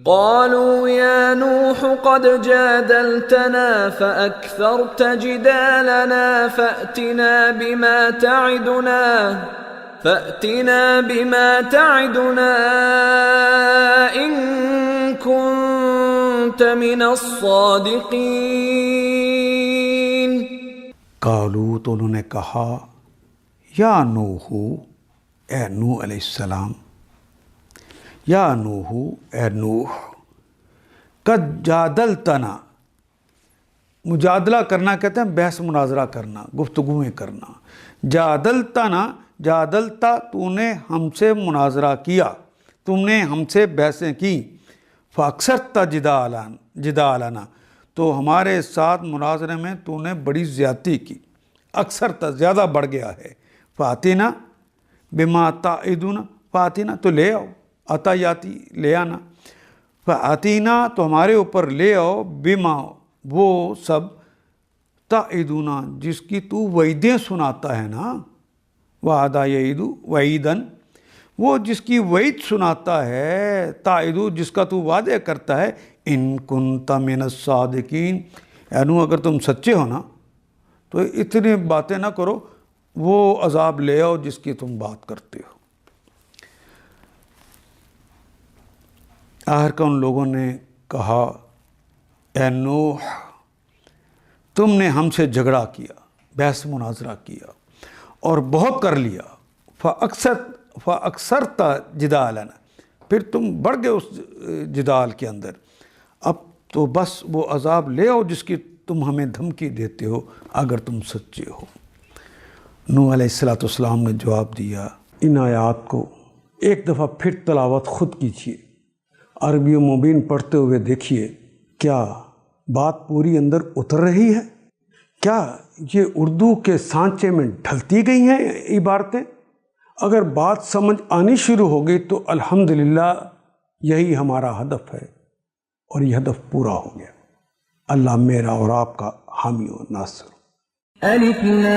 قالوا يا نوح قد جادلتنا فأكثرت جدالنا فأتنا بما تعدنا إن كنت من الصادقين۔ قالوا، تو انہوں نے کہا، یا نوح، اے نوح علیہ السلام، یا نوح، اے نوح، قد جادلتنا، مجادلہ کرنا کہتے ہیں بحث مناظرہ کرنا، گفتگویں کرنا۔ جادلتنا، جادلتا، تو نے ہم سے مناظرہ کیا، تم نے ہم سے بحثیں کی۔ فاکثرت جدالنا، تو ہمارے ساتھ مناظرے میں تو نے بڑی زیادتی کی، اکثر زیادہ بڑھ گیا ہے۔ فاتینا بما تعدنا، فاتینا تو لے آؤ، عطا یاتی لے آنا، فاتینا تو ہمارے اوپر لے آؤ، بما وہ سب، تعدنا جس کی تو وعیدیں سناتا ہے نا، وعدہ یعید وعیدن، وہ جس کی وعید سناتا ہے، تعدو جس کا تو وعدے کرتا ہے، ان کنت من الصادقین، اے نوح اگر تم سچے ہو نا تو اتنی باتیں نہ کرو، وہ عذاب لے آؤ جس کی تم بات کرتے ہو۔ آخر کا ان لوگوں نے کہا، اے نوح تم نے ہم سے جھگڑا کیا، بحث مناظرہ کیا اور بہت کر لیا، فاکثرت جدالنا، پھر تم بڑھ گئے اس جدال کے اندر، اب تو بس وہ عذاب لے آؤ جس کی تم ہمیں دھمکی دیتے ہو اگر تم سچے ہو۔ نوح علیہ السلام نے جواب دیا، ان آیات کو ایک دفعہ پھر تلاوت خود کیجیے، عربی مبین پڑھتے ہوئے دیکھیے، کیا بات پوری اندر اتر رہی ہے؟ کیا یہ اردو کے سانچے میں ڈھلتی گئی ہیں عبارتیں؟ اگر بات سمجھ آنی شروع ہو گئی تو الحمدللہ یہی ہمارا ہدف ہے اور یہ ہدف پورا ہو گیا۔ اللہ میرا اور آپ کا حامی و ناصر۔ الف لام